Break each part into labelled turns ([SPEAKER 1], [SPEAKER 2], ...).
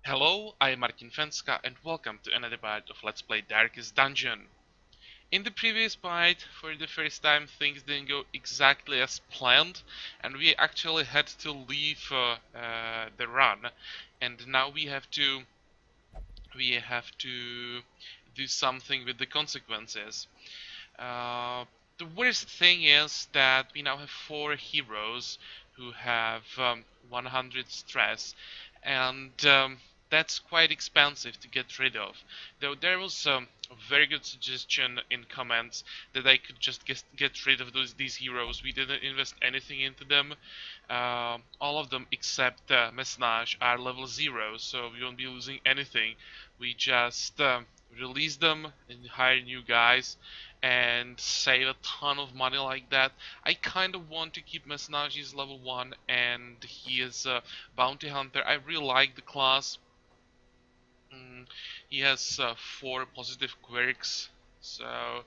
[SPEAKER 1] Hello, I'm Martin.Fencka and welcome to another part of Let's Play Darkest Dungeon. In the previous part, for the first time, things didn't go exactly as planned and we actually had to leave the run, and now we have to do something with the consequences. The worst thing is that we now have 4 heroes who have 100 stress, and that's quite expensive to get rid of. Though there was a very good suggestion in comments that I could just get rid of these heroes. We didn't invest anything into them. All of them except Mesnage are level 0, so we won't be losing anything. We just release them and hire new guys and save a ton of money like that. I kind of want to keep Mesnagi's level 1 and he is a bounty hunter. I really like the class. He has 4 positive quirks, so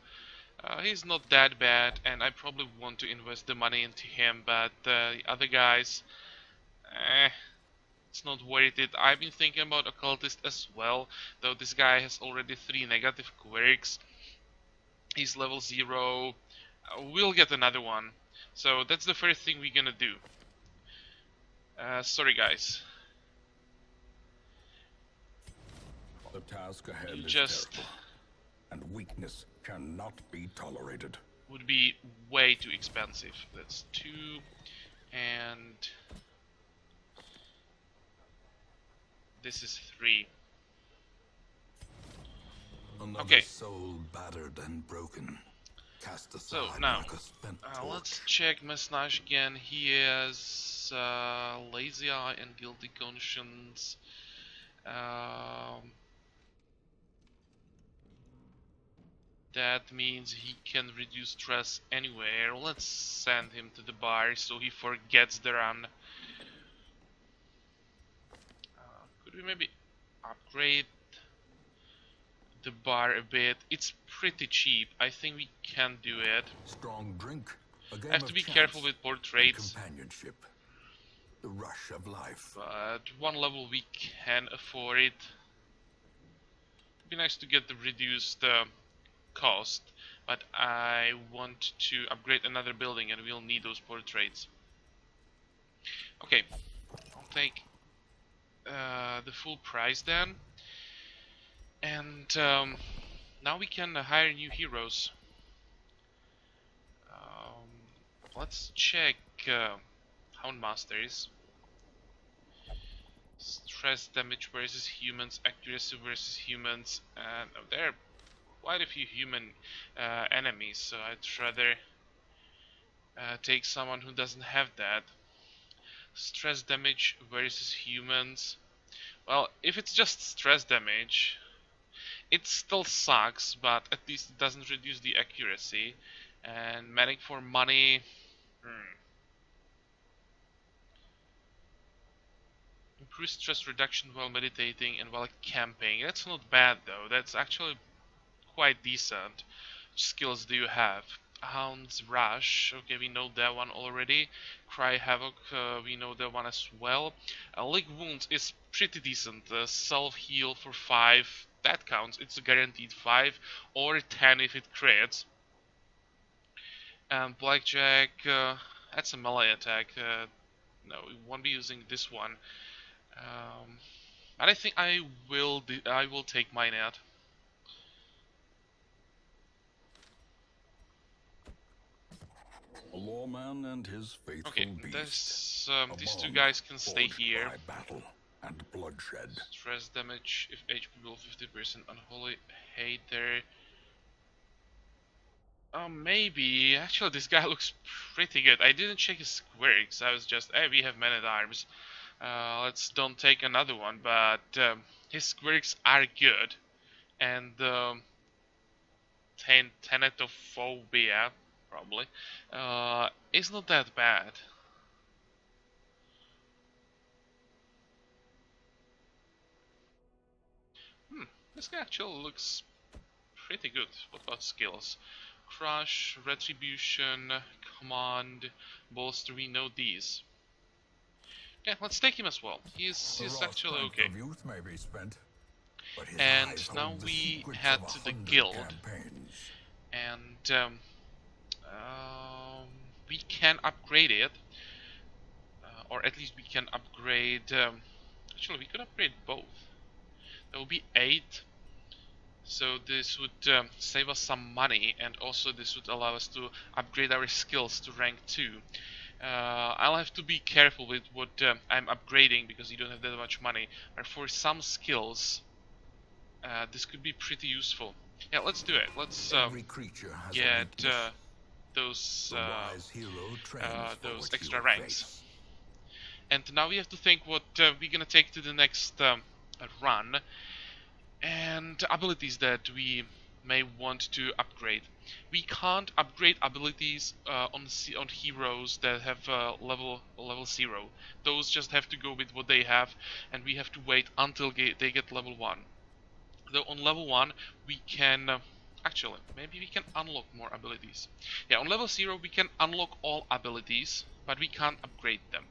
[SPEAKER 1] he's not that bad, and I probably want to invest the money into him, but the other guys, eh, it's not worth it. I've been thinking about Occultist as well, though this guy has already 3 negative quirks. He's level 0. We'll get another one. So that's the first thing we're gonna do. Sorry guys.
[SPEAKER 2] The task ahead
[SPEAKER 1] You
[SPEAKER 2] is
[SPEAKER 1] just
[SPEAKER 2] terrible, and weakness cannot be tolerated.
[SPEAKER 1] would be way too expensive. That's 2 and this is 3.
[SPEAKER 2] Another
[SPEAKER 1] Okay.
[SPEAKER 2] soul battered and broken, cast aside
[SPEAKER 1] So now,
[SPEAKER 2] like a spent torch.
[SPEAKER 1] let's check Mesnage again. He is Lazy Eye and Guilty Conscience. That means he can reduce stress anywhere. Let's send him to the bar so he forgets the run. Could we maybe upgrade the bar a bit? It's pretty cheap. I think we can do it.
[SPEAKER 2] Strong drink, a game
[SPEAKER 1] I have to
[SPEAKER 2] of
[SPEAKER 1] be
[SPEAKER 2] chance,
[SPEAKER 1] careful with
[SPEAKER 2] and
[SPEAKER 1] portraits,
[SPEAKER 2] companionship, the rush of life.
[SPEAKER 1] but one level we can afford it. It'd be nice to get the reduced cost, but I want to upgrade another building and we'll need those portraits. Okay, I'll take the full price then, and now we can hire new heroes. Let's check Houndmasters. Stress damage versus humans, accuracy versus humans, and there are quite a few human enemies, so I'd rather take someone who doesn't have that. Stress damage versus humans. Well, if it's just stress damage, it still sucks, but at least it doesn't reduce the accuracy. And medic for money. Improve stress reduction while meditating and while camping. That's not bad though. That's actually quite decent. Which skills do you have? Hound's Rush. Okay, we know that one already. Cry Havoc. We know that one as well. Lick Wounds is pretty decent. Self heal for 5. That counts. It's a guaranteed 5 or 10 if it crits. And Blackjack. That's a melee attack. No, we won't be using this one. But I think I will take mine out.
[SPEAKER 2] A lawman and his faithful
[SPEAKER 1] Okay,
[SPEAKER 2] beast.
[SPEAKER 1] these 2
[SPEAKER 2] bond
[SPEAKER 1] guys can stay
[SPEAKER 2] forged
[SPEAKER 1] here.
[SPEAKER 2] by battle and bloodshed.
[SPEAKER 1] Stress damage if HP below 50%. Unholy Hater. Maybe. Actually, this guy looks pretty good. I didn't check his quirks. I was just, hey, we have men at arms. Let's don't take another one. But his quirks are good, and Thanatophobia probably is not that bad. This guy actually looks pretty good. What about skills? Crush, Retribution, Command, Bolster, we know these. Yeah, let's take him as well.
[SPEAKER 2] The
[SPEAKER 1] He's
[SPEAKER 2] raw
[SPEAKER 1] actually
[SPEAKER 2] strength
[SPEAKER 1] okay.
[SPEAKER 2] of youth may be spent, but his
[SPEAKER 1] And
[SPEAKER 2] eyes
[SPEAKER 1] now
[SPEAKER 2] hold the
[SPEAKER 1] we
[SPEAKER 2] secrets of
[SPEAKER 1] head to the
[SPEAKER 2] 100
[SPEAKER 1] guild,
[SPEAKER 2] campaigns.
[SPEAKER 1] and um, we can upgrade it, or at least we can upgrade. Actually, we could upgrade both. That would be 8. So this would save us some money, and also this would allow us to upgrade our skills to rank 2. I'll have to be careful with what I'm upgrading because you don't have that much money. But for some skills, this could be pretty useful. Yeah, let's do it. Let's
[SPEAKER 2] Every creature has a
[SPEAKER 1] get
[SPEAKER 2] weakness.
[SPEAKER 1] those
[SPEAKER 2] The wise hero trains for
[SPEAKER 1] those
[SPEAKER 2] what he
[SPEAKER 1] extra
[SPEAKER 2] will
[SPEAKER 1] ranks.
[SPEAKER 2] face.
[SPEAKER 1] And now we have to think what we're gonna take to the next run, and abilities that we may want to upgrade. We can't upgrade abilities on heroes that have level 0. Those just have to go with what they have, and we have to wait until they get level 1. Though on level 1 we can actually maybe we can unlock more abilities. Yeah, on level 0 we can unlock all abilities, but we can't upgrade them.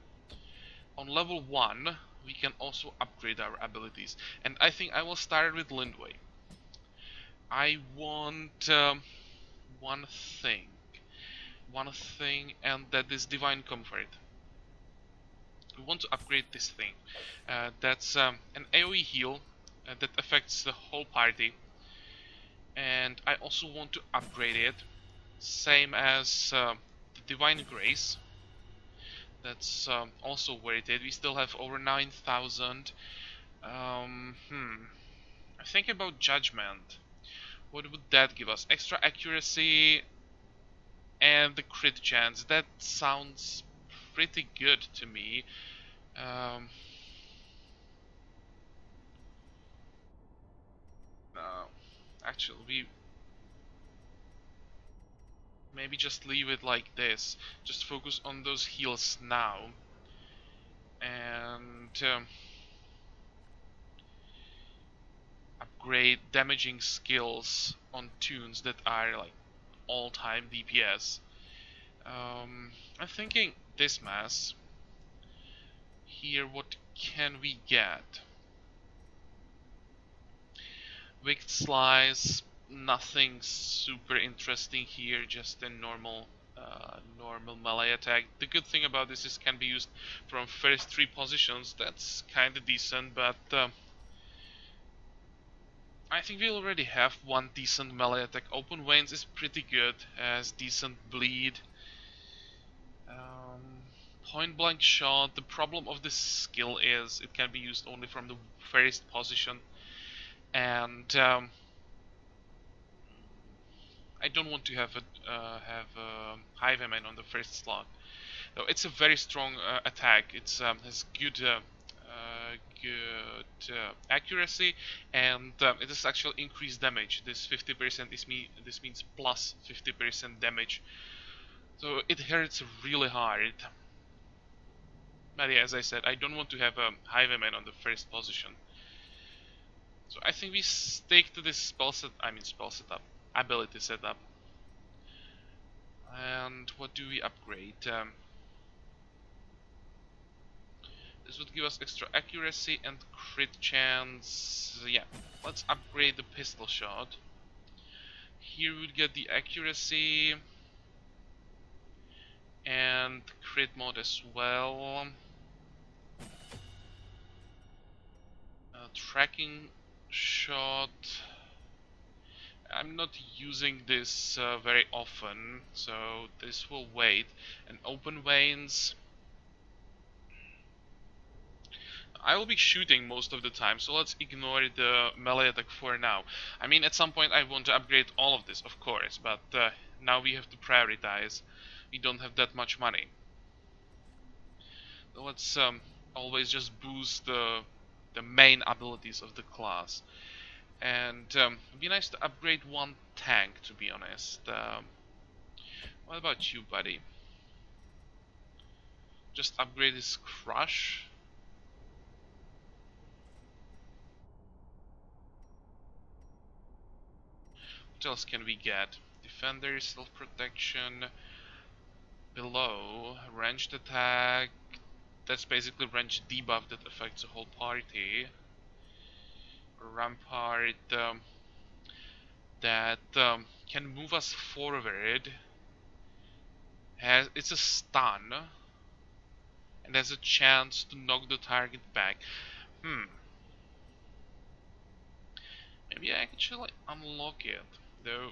[SPEAKER 1] On level 1 we can also upgrade our abilities, and I think I will start with Lindway. I want one thing. One thing, and that is Divine Comfort. We want to upgrade this thing. That's an AoE heal that affects the whole party. And I also want to upgrade it. Same as the Divine Grace. That's also worth it. We still have over 9,000. I think about Judgment. What would that give us? Extra accuracy and the crit chance. That sounds pretty good to me. Um, no, actually, we maybe just leave it like this. Just focus on those heals now, and upgrade damaging skills on tunes that are like all-time DPS. I'm thinking this mass. Here, what can we get? Wicked Slice, nothing super interesting here, just a normal melee attack. The good thing about this is can be used from first 3 positions. That's kinda decent, but I think we already have one decent melee attack. Open Veins is pretty good, has decent bleed. Point blank shot. The problem of this skill is it can be used only from the first position, and I don't want to have a Hiveman on the first slot. Though it's a very strong attack. It's has good accuracy, and it is actually increased damage. This 50% this means plus 50% damage. So it hurts really hard. But yeah, as I said, I don't want to have a Hiveman on the first position. So I think we stick to this spell setup, ability setup. And what do we upgrade? This would give us extra accuracy and crit chance. Yeah, let's upgrade the pistol shot. Here we would get the accuracy and crit mod as well. Tracking shot. I'm not using this very often, so this will wait. And open veins. I will be shooting most of the time, so let's ignore the melee attack for now. I mean, at some point I want to upgrade all of this, of course, but now we have to prioritize. We don't have that much money. So let's always just boost the main abilities of the class. And it'd be nice to upgrade one tank, to be honest. What about you, buddy? Just upgrade his crush? What else can we get? Defender, self-protection, below, ranged attack. that's basically range debuff that affects the whole party. Rampart that can move us forward. It's a stun and has a chance to knock the target back. Maybe I actually unlock it, though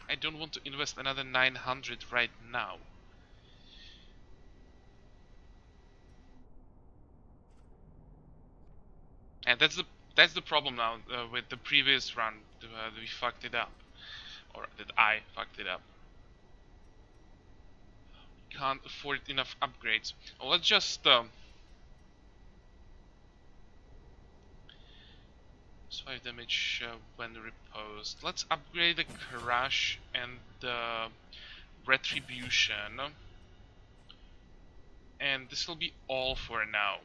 [SPEAKER 1] I don't want to invest another 900 right now. And that's the problem now with the previous run. We fucked it up, or that I fucked it up. Can't afford enough upgrades. Well, let's just 5 damage when reposed. Let's upgrade the crash and the retribution, and this will be all for now.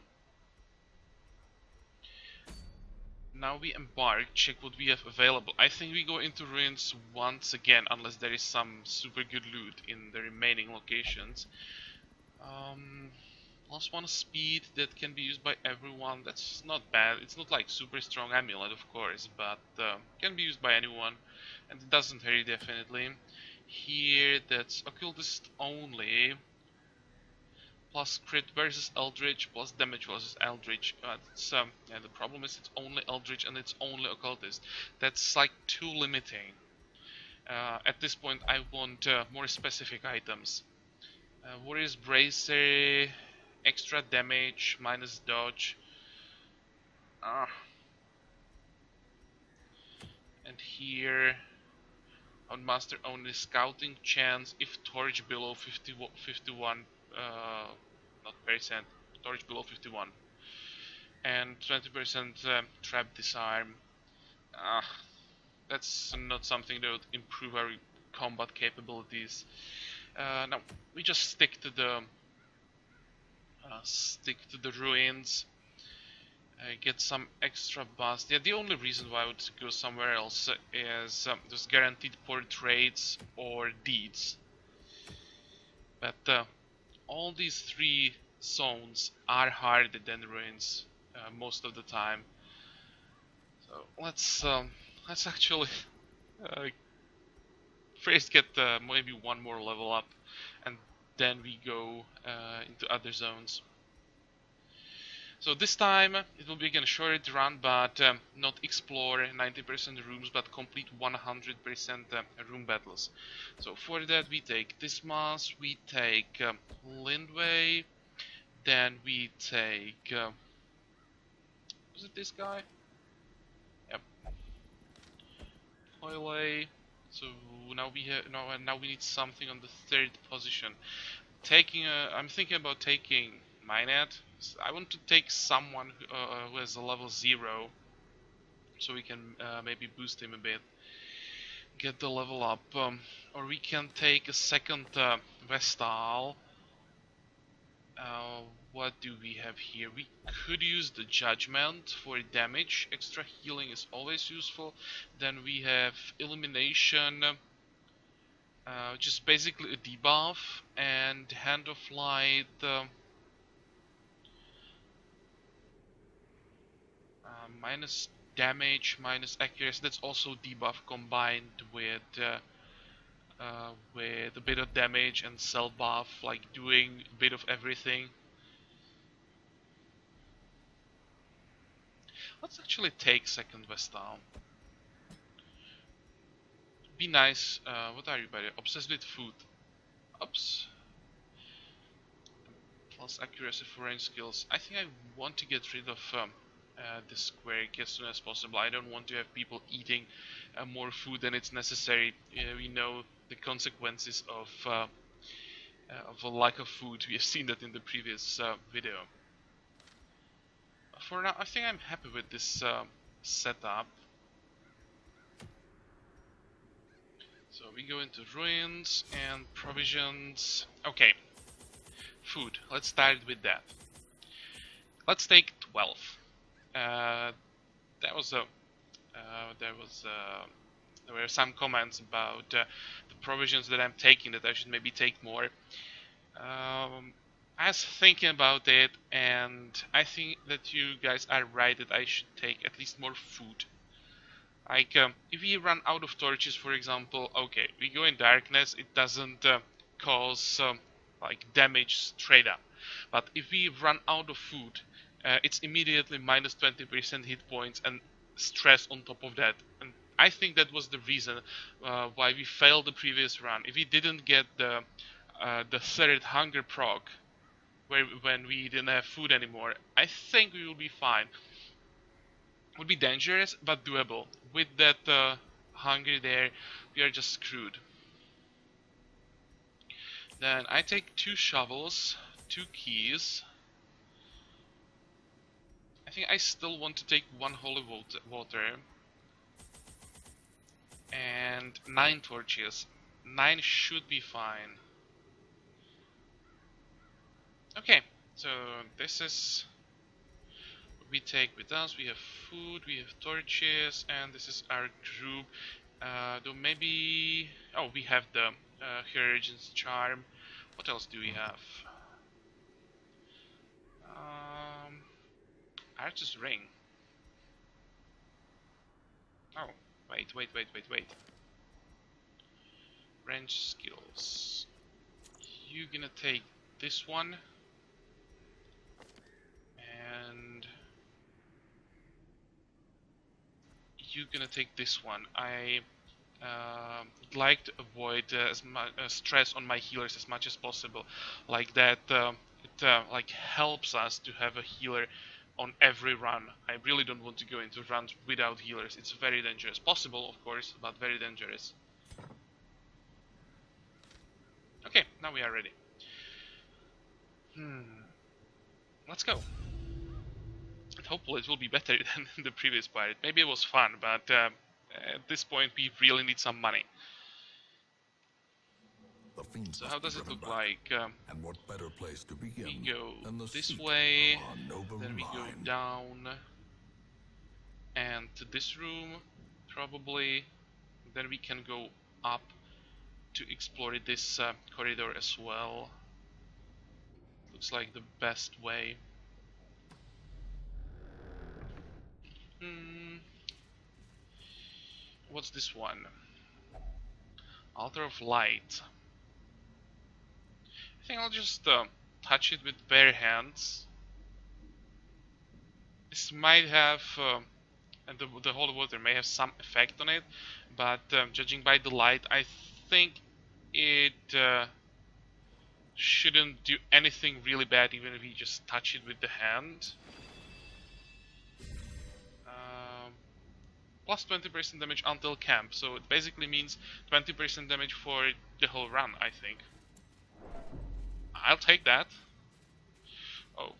[SPEAKER 1] Now we embark, check what we have available. I think we go into ruins once again, unless there is some super good loot in the remaining locations. Plus 1 speed that can be used by everyone. That's not bad. It's not like super strong amulet, of course, but can be used by anyone, and it doesn't hurt definitely. Here, that's occultist only. Plus crit versus Eldritch, plus damage versus Eldritch. Yeah, the problem is it's only Eldritch and it's only Occultist. That's like too limiting. At this point, I want more specific items. Warrior's Bracer, extra damage, minus dodge. And here, on Master only scouting chance if torch below 51, not percent, torch below 51. And 20% trap disarm. That's not something that would improve our combat capabilities. Now we just stick to the ruins. Get some extra bust. Yeah, the only reason why I would go somewhere else is there's guaranteed portraits or deeds. But all these 3 zones are harder than ruins most of the time. So let's actually first get maybe one more level up, and then we go into other zones. So this time it will be again a short run, but not explore 90% rooms, but complete 100% room battles. So for that we take this mass, we take Lindway, then we take was it this guy? Yep. Hoyle. So now we have now we need something on the 3rd position. I'm thinking about taking Minet. I want to take someone who has a level 0, so we can maybe boost him a bit, get the level up, or we can take a second Vestal. What do we have here? We could use the Judgment for damage. Extra healing is always useful. Then we have Illumination, which is basically a debuff, and Hand of Light. Minus damage, minus accuracy. That's also debuff combined with a bit of damage and cell buff, like doing a bit of everything. Let's actually take second Vestal. Be nice. What are you, buddy? Obsessed with food. Oops. Plus accuracy for range skills. I think I want to get rid of the square as soon as possible. I don't want to have people eating more food than it's necessary. We know the consequences of a lack of food. We have seen that in the previous video. For now, I think I'm happy with this setup. So we go into ruins and provisions. Okay, food. Let's start with that. Let's take 12. There were some comments about the provisions that I'm taking, that I should maybe take more. I was thinking about it, and I think that you guys are right that I should take at least more food. Like, if we run out of torches, for example, okay, we go in darkness, it doesn't cause like damage straight up. But if we run out of food, it's immediately minus 20% hit points and stress on top of that. And I think that was the reason why we failed the previous run. If we didn't get the third hunger proc, when we didn't have food anymore, I think we will be fine. Would be dangerous, but doable. With that hunger there, we are just screwed. Then I take 2 shovels, 2 keys. I think I still want to take 1 holy water. And 9 torches. 9 should be fine. Okay, so this is what we take with us. We have food, we have torches, and this is our group. Though maybe... Oh, we have the Herigen's Charm. What else do we have? Archer's Ring. Oh, wait. Range skills. You're gonna take this one. And you're gonna take this one. I like to avoid as much stress on my healers as much as possible. Like that, it like helps us to have a healer on every run. I really don't want to go into runs without healers. It's very dangerous. Possible, of course, but very dangerous. Okay, now we are ready. Let's go. And hopefully it will be better than the previous part. Maybe it was fun, but at this point we really need some money. So how does it look like?
[SPEAKER 2] And what better place to begin
[SPEAKER 1] We go
[SPEAKER 2] than the
[SPEAKER 1] this
[SPEAKER 2] seat
[SPEAKER 1] way,
[SPEAKER 2] of our noble
[SPEAKER 1] then we go
[SPEAKER 2] mind?
[SPEAKER 1] down, and to this room, probably. Then we can go up to explore this corridor as well. Looks like the best way. What's this one? Altar of Light. I think I'll just touch it with bare hands. This might have, and the holy water may have some effect on it, but judging by the light, I think it shouldn't do anything really bad even if you just touch it with the hand. Plus 20% damage until camp, so it basically means 20% damage for the whole run, I think. I'll take that. Oh,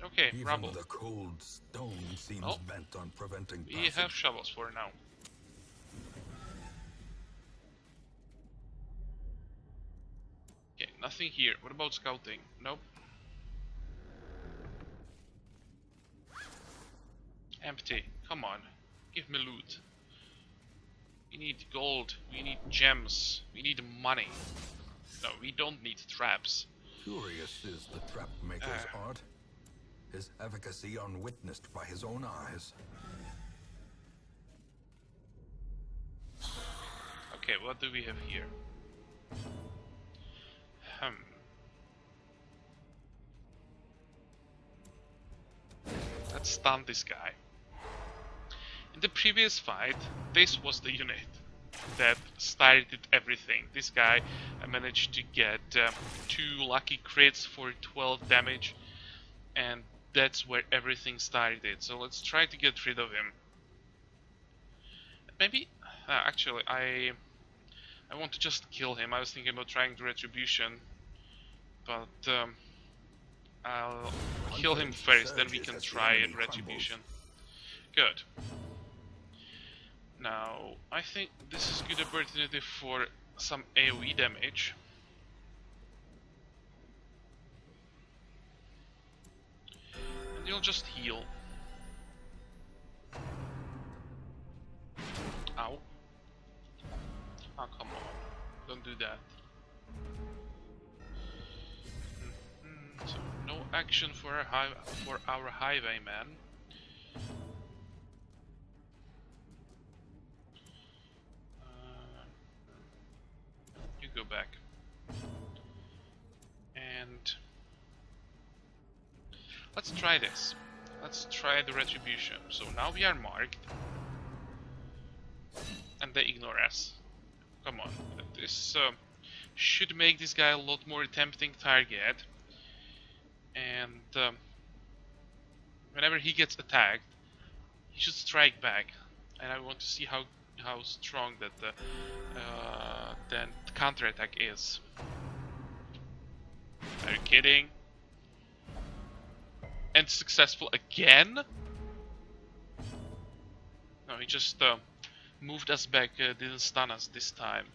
[SPEAKER 1] okay,
[SPEAKER 2] Even
[SPEAKER 1] rubble.
[SPEAKER 2] the cold stone seems bent on preventing
[SPEAKER 1] We
[SPEAKER 2] passage.
[SPEAKER 1] have shovels for now. Okay, nothing here. What about scouting? Nope. Empty. Come on. Give me loot. We need gold. We need gems. We need money. No, we don't need traps.
[SPEAKER 2] Curious is the trap maker's art. His efficacy unwitnessed by his own eyes.
[SPEAKER 1] Okay, what do we have here? Let's stun this guy. In the previous fight, this was the unit that started everything. This guy managed to get 2 lucky crits for 12 damage, and that's where everything started. So let's try to get rid of him. Maybe, actually, I want to just kill him. I was thinking about trying the retribution, but I'll kill him first, then we can try retribution. Good. Now, I think this is a good opportunity for some AoE damage. And you'll just heal. Ow. Oh, come on. Don't do that. So action for our highwayman. You go back. And let's try this. Let's try the retribution. So now we are marked. And they ignore us. Come on. This should make this guy a lot more tempting target. And whenever he gets attacked, he should strike back. And I want to see how strong that then counterattack is. Are you kidding? And successful again? No, he just moved us back, didn't stun us this time.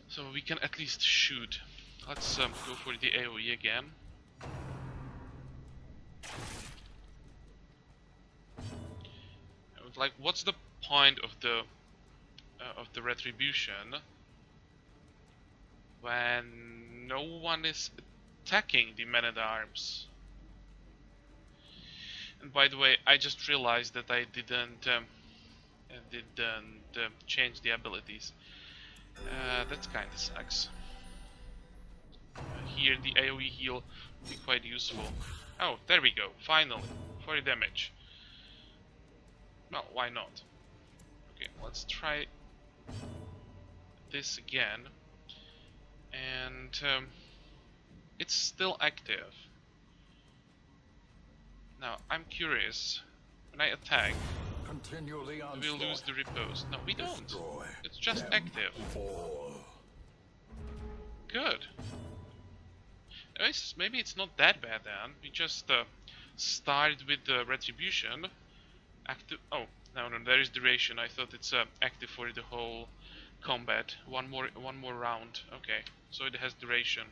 [SPEAKER 1] So we can at least shoot. Let's go for the AoE again. Like, what's the point of the retribution when no one is attacking the men-at-arms? And by the way, I just realized that I didn't change the abilities. That kinda sucks. Here the AoE heal will be quite useful. Oh, there we go, finally, 40 damage. Well, why not? Okay, let's try this again. And it's still active. Now, I'm curious, when I attack, we will lose the repose. No, we don't. It's just active. Good. Maybe it's not that bad then. We just started with the retribution. Active. Oh, no, there is duration. I thought it's active for the whole combat. One more round. Okay, so it has duration.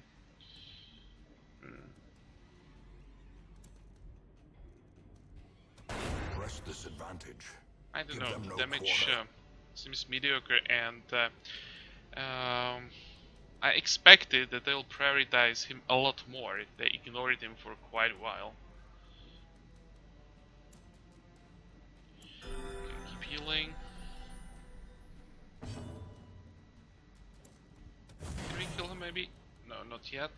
[SPEAKER 2] Press this advantage.
[SPEAKER 1] I don't know. The damage seems mediocre, and I expected that they'll prioritize him a lot more. They ignored him for quite a while. Okay, keep healing. Can we kill him maybe? No, not yet.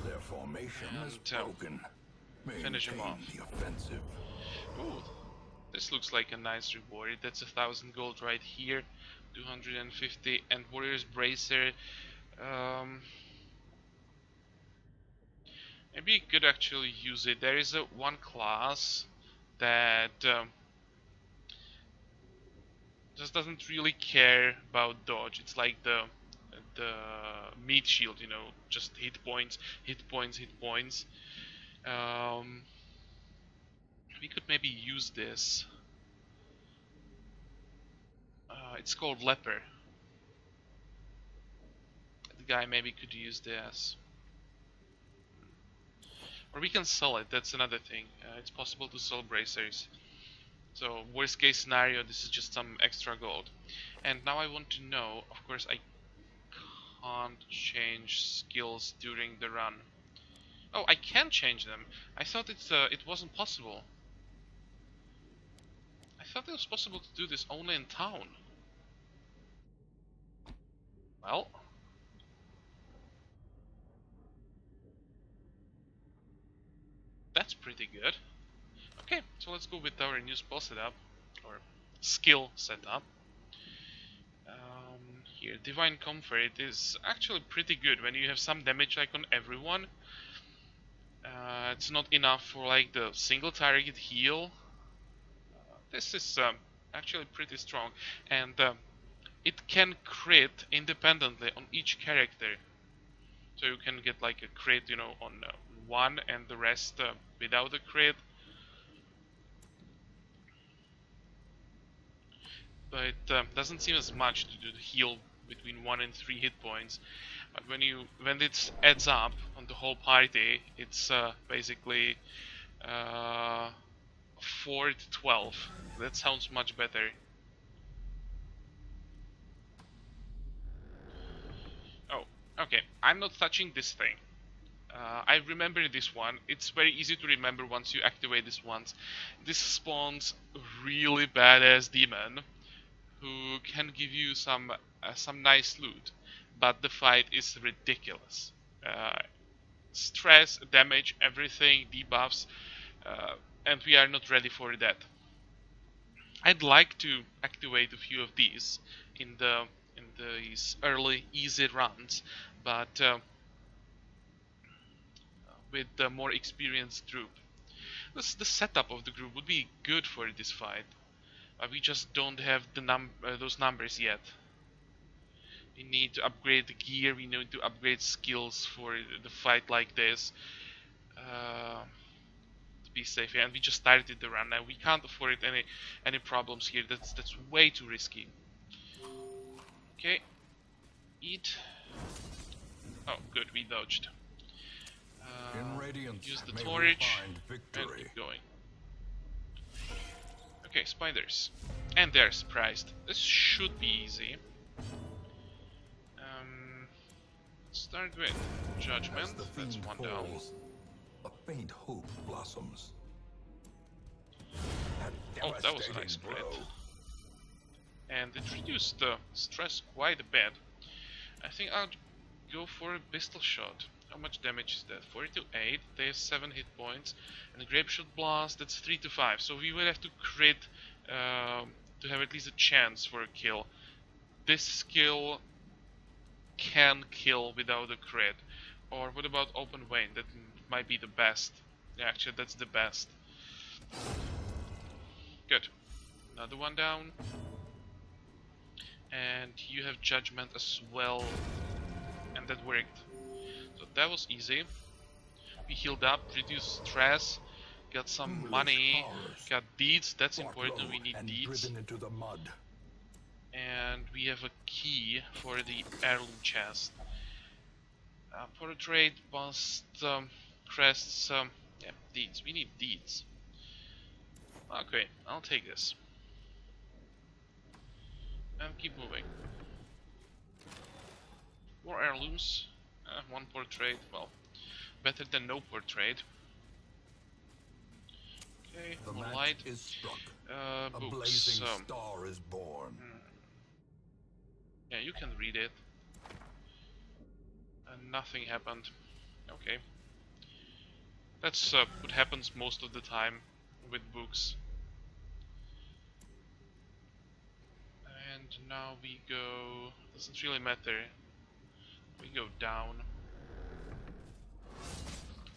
[SPEAKER 2] Their formation is broken.
[SPEAKER 1] Finish him off.
[SPEAKER 2] The offensive.
[SPEAKER 1] Ooh, this looks like a nice reward. That's 1,000 gold right here, 250, and Warrior's Bracer. Maybe you could actually use it. There is one class that just doesn't really care about dodge. It's like the meat shield, you know, just hit points, hit points, hit points. We could maybe use this. It's called Leper. The guy maybe could use this. Or we can sell it, that's another thing. It's possible to sell bracers. So, worst case scenario, this is just some extra gold. And now I want to know, of course I can't change skills during the run. Oh, I can change them. I thought it wasn't possible. I thought it was possible to do this only in town. Well, that's pretty good. Okay, so let's go with our new spell setup, or skill setup. Here, Divine Comfort is actually pretty good when you have some damage like on everyone. It's not enough for like the single target heal. This is actually pretty strong, and it can crit independently on each character. So you can get like a crit, you know, on one and the rest without a crit. But it doesn't seem as much to do the heal between 1 and 3 hit points. But when it adds up on the whole party, it's basically Uh, 4 to 12. That sounds much better. Oh, okay. I'm not touching this thing. I remember this one. It's very easy to remember once you activate this once. This spawns a really badass demon who can give you some nice loot, but the fight is ridiculous. Stress, damage, everything, debuffs, uh, and we are not ready for that. I'd like to activate a few of these in these early easy runs, but with the more experienced group. The setup of the group would be good for this fight. We just don't have those numbers yet. We need to upgrade the gear. We need to upgrade skills for the fight like this. To be safe here, and we just started the run now. We can't afford any problems here. That's way too risky. Okay, eat. Oh, good, we dodged.
[SPEAKER 2] In Radiance,
[SPEAKER 1] Use the
[SPEAKER 2] may we
[SPEAKER 1] torch
[SPEAKER 2] find
[SPEAKER 1] and
[SPEAKER 2] victory.
[SPEAKER 1] keep going. Okay, spiders, and they're surprised. This should be easy. Let's start with judgment.
[SPEAKER 2] As the
[SPEAKER 1] That's
[SPEAKER 2] fiend
[SPEAKER 1] one down.
[SPEAKER 2] falls, a faint hope blossoms.
[SPEAKER 1] Oh, that was a nice crit. And it reduced the stress quite a bit. I think I'll go for a pistol shot. How much damage is that? 4 to 8, there's 7 hit points. And the grape shot blast, that's 3 to 5. So we will have to crit to have at least a chance for a kill. This skill can kill without a crit. Or what about open vein? That might be the best. Yeah, actually that's the best. Good. Another one down. And you have judgment as well, and that worked. So that was easy. We healed up, reduced stress, got some money, got deeds. That's important. We need deeds.
[SPEAKER 2] Into the mud.
[SPEAKER 1] And we have a key for the heirloom chest. Portrait, bust, crests, yeah, deeds. We need deeds. Okay, I'll take this. And keep moving. More heirlooms. One portrait. Well, better than no portrait. Okay,
[SPEAKER 2] The
[SPEAKER 1] more
[SPEAKER 2] match
[SPEAKER 1] light.
[SPEAKER 2] is struck.
[SPEAKER 1] Books.
[SPEAKER 2] A blazing star is born.
[SPEAKER 1] Yeah, you can read it. And nothing happened. Okay. That's what happens most of the time with books. And now we go... Doesn't really matter. We go down.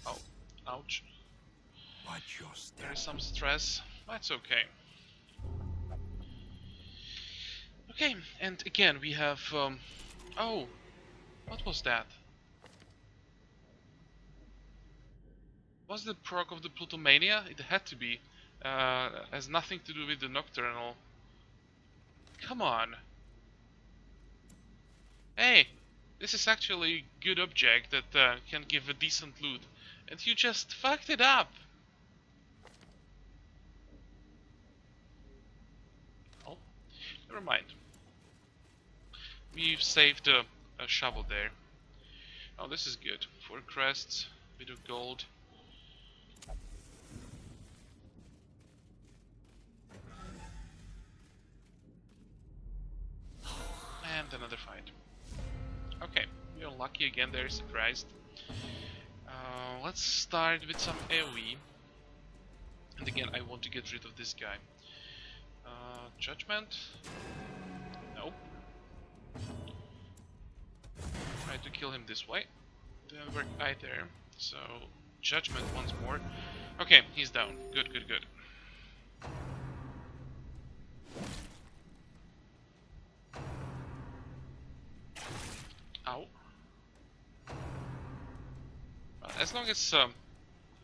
[SPEAKER 1] Oh, ouch.
[SPEAKER 2] Watch your step.
[SPEAKER 1] There is some stress. That's okay. Okay, and again we have... oh, what was that? Was the proc of the Plutomania? It had to be. Has nothing to do with the Nocturnal. Come on. Hey, this is actually a good object that can give a decent loot. And you just fucked it up. Oh, never mind. We've saved a shovel there. Oh, this is good. 4 crests, bit of gold. And another fight. Okay, we're lucky again there, surprised. Let's start with some AoE. And again, I want to get rid of this guy. Judgment? Nope. Try to kill him this way. Didn't work either. So, Judgment once more. Okay, he's down. Good, good, good. Ow. As long as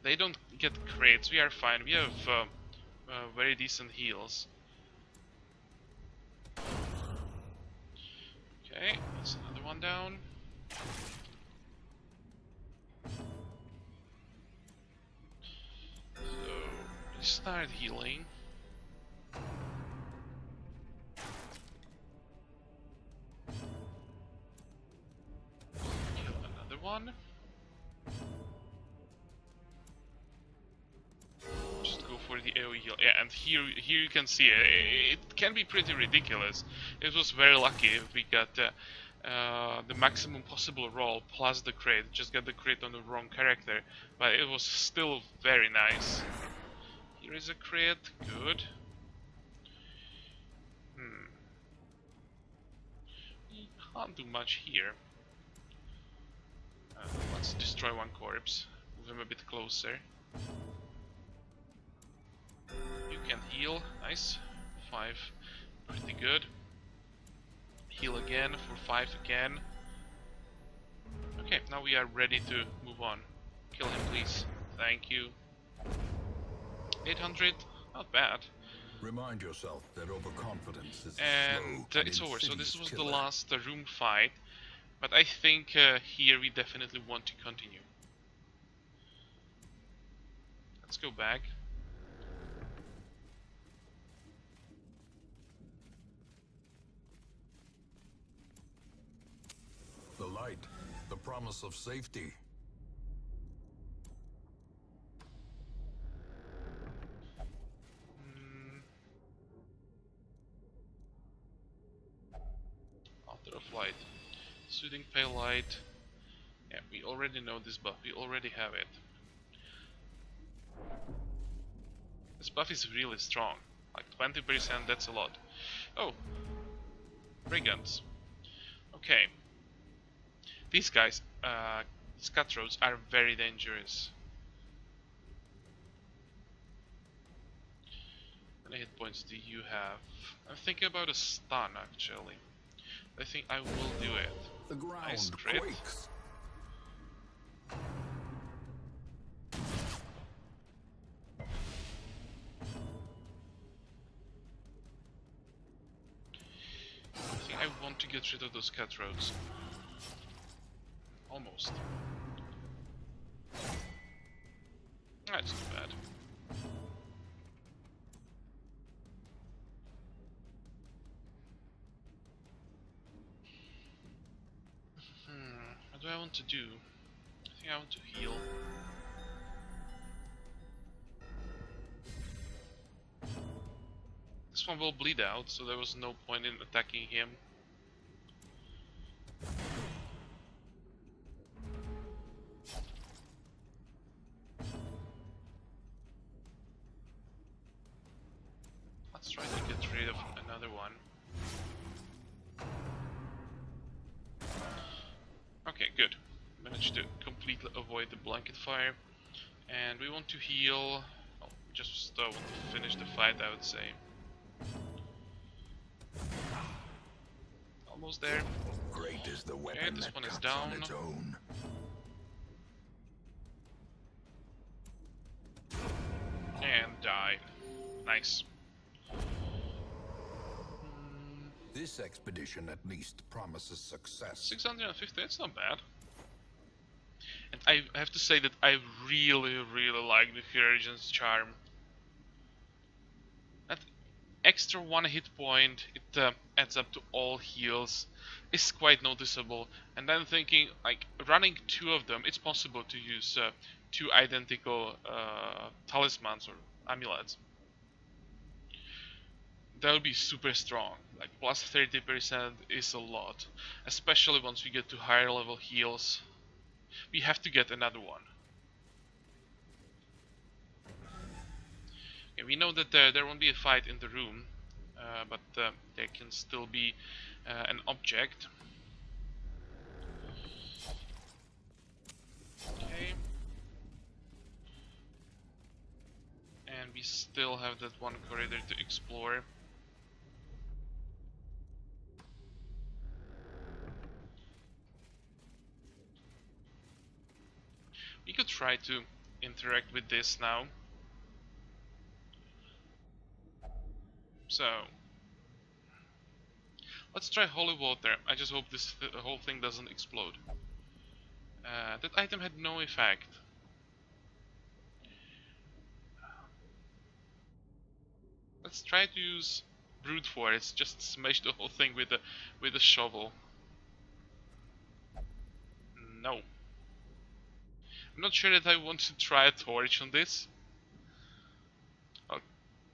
[SPEAKER 1] they don't get crits, we are fine. We have very decent heals. Okay, that's another one down. start healing. Kill another one. Just go for the AoE heal. Yeah, and here you can see it can be pretty ridiculous. It was very lucky if we got the maximum possible roll plus the crit. Just got the crit on the wrong character, but it was still very nice. Here is a crit, good. We can't do much here. Let's destroy one corpse. Move him a bit closer. You can heal, nice. 5, pretty good. Heal again for 5 again. Okay, now we are ready to move on. Kill him, please. Thank you. 800, not bad.
[SPEAKER 2] Remind yourself that overconfidence is
[SPEAKER 1] And
[SPEAKER 2] slow
[SPEAKER 1] it's over. So this was
[SPEAKER 2] killer.
[SPEAKER 1] the last room fight. But I think here we definitely want to continue. Let's go back.
[SPEAKER 2] The light, the promise of safety.
[SPEAKER 1] Altar of Light. Soothing Pale Light. Yeah, we already know this buff. We already have it. This buff is really strong. Like 20%, that's a lot. Oh! Ray guns. Okay. These guys, these cutthroats are very dangerous. How many hit points do you have? I'm thinking about a stun actually. I think I will do it.
[SPEAKER 2] The ground
[SPEAKER 1] Nice crit.
[SPEAKER 2] quakes.
[SPEAKER 1] I think I want to get rid of those cutthroats. Almost. That's too bad. What do I want to do? I think I want to heal. This one will bleed out, so there was no point in attacking him. Let's try to get rid of another one. Okay, good. Managed to completely avoid the blanket fire. And we want to heal... Oh, just want to finish the fight, I would say. Almost there.
[SPEAKER 2] Great is the weapon
[SPEAKER 1] Okay, this
[SPEAKER 2] that
[SPEAKER 1] one is
[SPEAKER 2] cuts
[SPEAKER 1] down.
[SPEAKER 2] on its own.
[SPEAKER 1] And died. Nice.
[SPEAKER 2] This expedition at least promises success.
[SPEAKER 1] 650, that's not bad. And I have to say that I really like the Herogen's Charm. That extra 1 hit point, it adds up to all heals, is quite noticeable. And I'm thinking, like, running 2 of them, it's possible to use 2 identical talismans or amulets. That would be super strong. Like, plus 30% is a lot. Especially once we get to higher level heals. We have to get another one. Okay, we know that there won't be a fight in the room, but there can still be an object. Okay. And we still have that one corridor to explore. We could try to interact with this now. So let's try holy water. I just hope this whole thing doesn't explode. That item had no effect. Let's try to use brute force. Just smash the whole thing with a shovel. No. I'm not sure that I want to try a torch on this. Oh,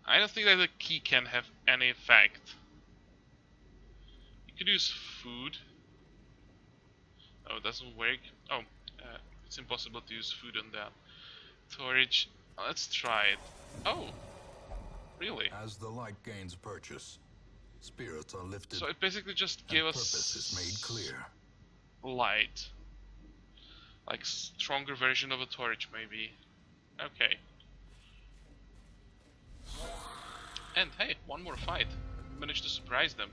[SPEAKER 1] I don't think that the key can have any effect. You could use food. Oh, it doesn't work. Oh, it's impossible to use food on that. Torch. Let's try it. Oh, really?
[SPEAKER 2] As the light gains purchase, spirits are lifted
[SPEAKER 1] So it basically just
[SPEAKER 2] and
[SPEAKER 1] gave
[SPEAKER 2] purpose is made clear.
[SPEAKER 1] light. Like stronger version of a torch, maybe. Okay. And hey, one more fight. Managed to surprise them.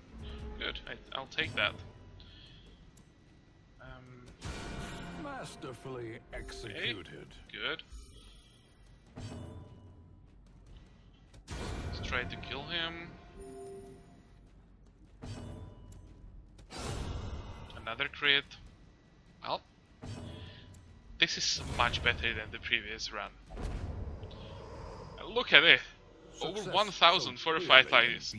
[SPEAKER 1] Good, I'll take that.
[SPEAKER 2] Masterfully executed.
[SPEAKER 1] Good. Let's try to kill him. Another crit. Well, this is much better than the previous run. Look at it. Over 1,000 for a fight like this.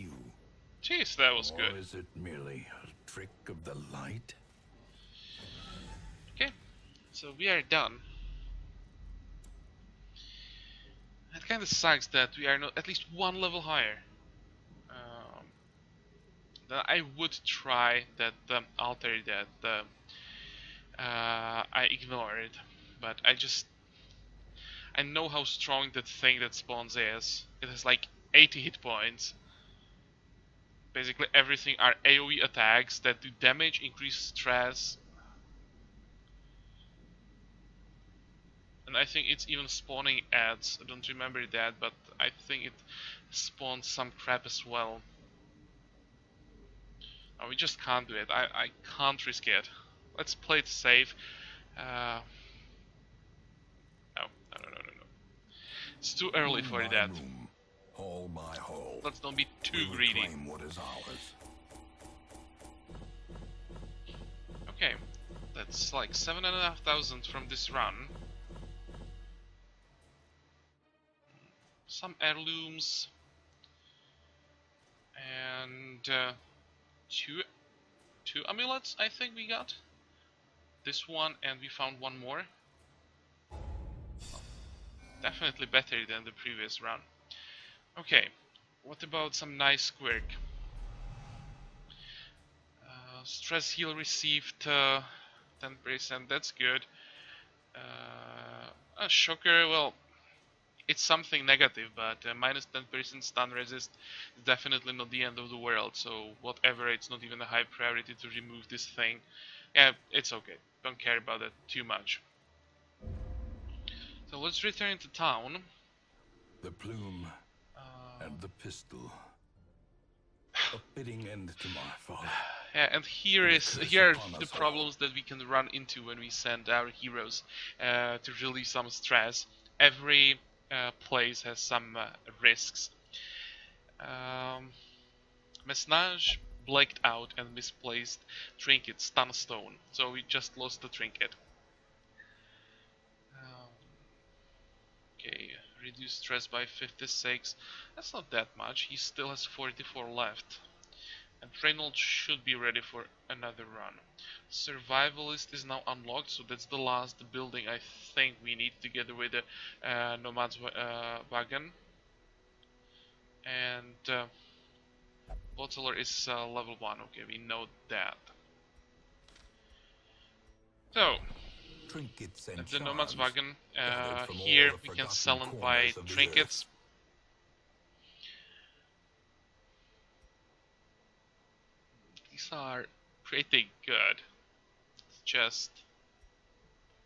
[SPEAKER 1] Jeez, that was good.
[SPEAKER 2] Or is it merely a trick of the light?
[SPEAKER 1] Okay, so we are done. It kind of sucks that we are not at least one level higher. Then I would try that altar that I ignored, but I know how strong that thing that spawns is. It has like 80 hit points. Basically everything are AoE attacks that do damage, increase stress. And I think it's even spawning ads. I don't remember that, but I think it spawns some crap as well. Oh, we just can't do it. I can't risk it. Let's play it safe. No. It's too early for that.
[SPEAKER 2] Room, hole by hole.
[SPEAKER 1] Let's not be too greedy.
[SPEAKER 2] What is ours.
[SPEAKER 1] Okay, that's like 7,500 from this run. Some heirlooms and two amulets. I think we got this one, and we found one more. Definitely better than the previous run. Okay, what about some nice quirk? Stress heal received 10%, that's good. A shocker, well, it's something negative, but minus 10% stun resist is definitely not the end of the world, so whatever, it's not even a high priority to remove this thing. Yeah, it's okay, don't care about it too much. So let's return to town.
[SPEAKER 2] The plume and the pistol. A fitting end to my folly.
[SPEAKER 1] Yeah, and here are the problems that we can run into when we send our heroes to relieve some stress. Every place has some risks. Mesnage blacked out and misplaced trinket Stunstone, so we just lost the trinket. Okay, reduce stress by 56. That's not that much. He still has 44 left. And Reynolds should be ready for another run. Survivalist is now unlocked, so that's the last building I think we need together with the Nomad's Wagon. And Bottler is level 1, okay, we know that. So, the Nomad's Wagon, here we can sell and buy trinkets. These are pretty good. It's just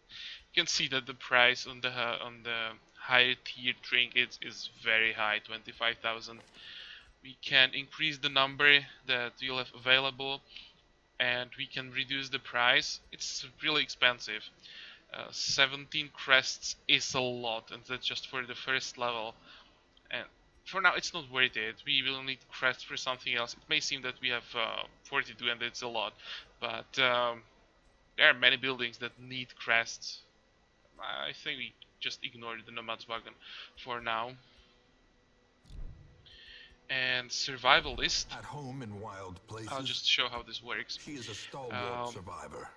[SPEAKER 1] you can see that the price on the higher tier trinkets is very high, 25,000. We can increase the number that you'll have available, and we can reduce the price. It's really expensive. 17 crests is a lot, and that's just for the first level. And for now, it's not worth it. We will need crests for something else. It may seem that we have 42 and it's a lot, but there are many buildings that need crests. I think we just ignore the Nomad's Wagon for now. and survivalist.
[SPEAKER 2] At home in wild
[SPEAKER 1] I'll
[SPEAKER 2] places,
[SPEAKER 1] just show how this works.
[SPEAKER 2] she is a stalwart
[SPEAKER 1] Um,
[SPEAKER 2] survivor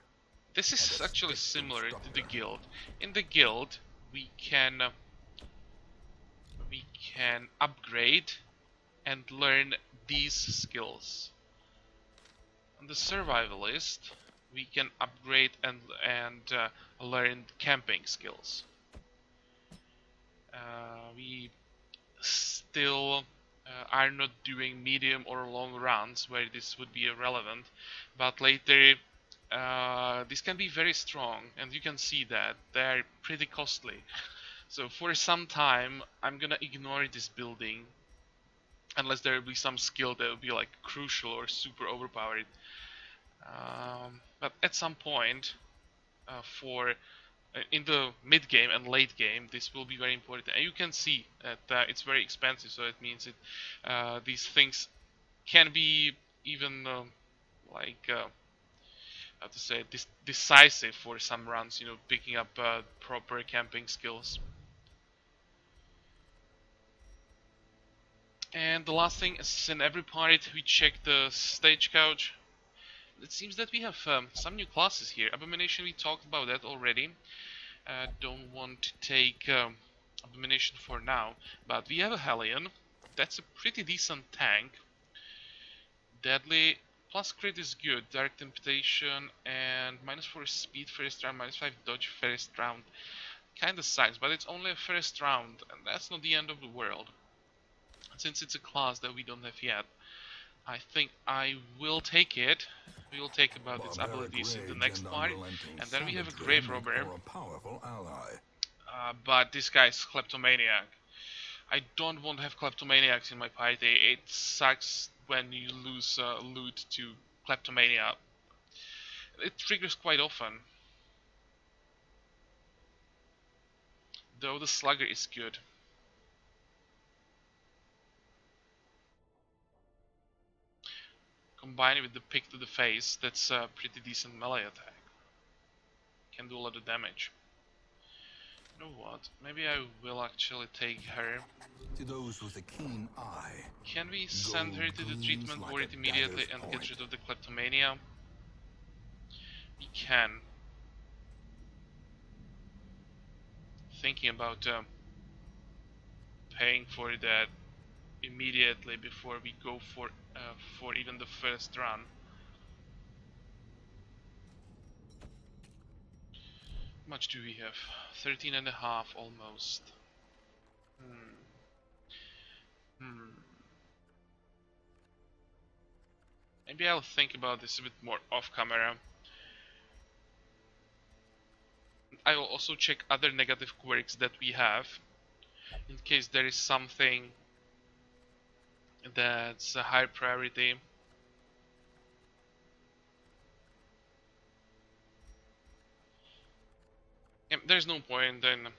[SPEAKER 1] this
[SPEAKER 2] and
[SPEAKER 1] is
[SPEAKER 2] a
[SPEAKER 1] actually
[SPEAKER 2] strict
[SPEAKER 1] similar to the
[SPEAKER 2] instructor.
[SPEAKER 1] guild. In the guild, we can upgrade and learn these skills. On the survivalist, we can upgrade and learn camping skills. We still are not doing medium or long runs where this would be irrelevant, but later this can be very strong, and you can see that they're pretty costly. So for some time I'm gonna ignore this building unless there will be some skill that will be like crucial or super overpowered. But at some point, for in the mid game and late game, this will be very important. And you can see that it's very expensive, so it means these things can be even like how to say decisive for some runs. You know, picking up proper camping skills. And the last thing is, in every part we check the stagecoach. It seems that we have some new classes here. Abomination, we talked about that already. Don't want to take Abomination for now, but we have a Hellion. That's a pretty decent tank. Deadly plus crit is good. Direct Temptation and -4 speed first round, -5 dodge first round. Kinda sucks, but it's only a first round, and that's not the end of the world. Since it's a class that we don't have yet, I think I will take it. We will take about its
[SPEAKER 2] Barbaric
[SPEAKER 1] abilities in the
[SPEAKER 2] rage
[SPEAKER 1] next
[SPEAKER 2] and
[SPEAKER 1] part,
[SPEAKER 2] unrelenting
[SPEAKER 1] and then we have a
[SPEAKER 2] savagery
[SPEAKER 1] Grave
[SPEAKER 2] make
[SPEAKER 1] Robber.
[SPEAKER 2] for a powerful ally.
[SPEAKER 1] But this guy's Kleptomaniac. I don't want to have Kleptomaniacs in my party. It sucks when you lose loot to Kleptomania. It triggers quite often. Though the Slugger is good. Combine it with the pick to the face, that's a pretty decent melee attack. Can do a lot of damage. You know what? Maybe I will actually take her.
[SPEAKER 2] To those with a keen eye,
[SPEAKER 1] Can we send her
[SPEAKER 2] gold
[SPEAKER 1] to the
[SPEAKER 2] gleams
[SPEAKER 1] treatment
[SPEAKER 2] like
[SPEAKER 1] board
[SPEAKER 2] a
[SPEAKER 1] immediately
[SPEAKER 2] dagger's
[SPEAKER 1] and get
[SPEAKER 2] point.
[SPEAKER 1] rid of the Kleptomania? We can. Thinking about paying for that immediately before we go for even the first run. How much do we have? 13 and a half almost. Hmm. Hmm. Maybe I'll think about this a bit more off camera. I will also check other negative quirks that we have in case there is something that's a high priority. Yeah, there's no point in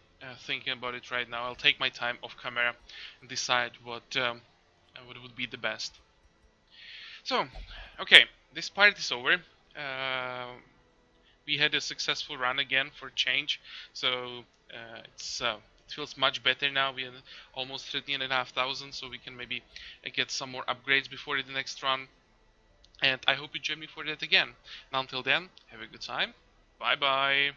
[SPEAKER 1] thinking about it right now. I'll take my time off camera and decide what would be the best. So, okay, this part is over. We had a successful run again for change, so it feels much better now. We had almost 13,500, so we can maybe get some more upgrades before the next run. And I hope you join me for that again. And until then, have a good time. Bye bye.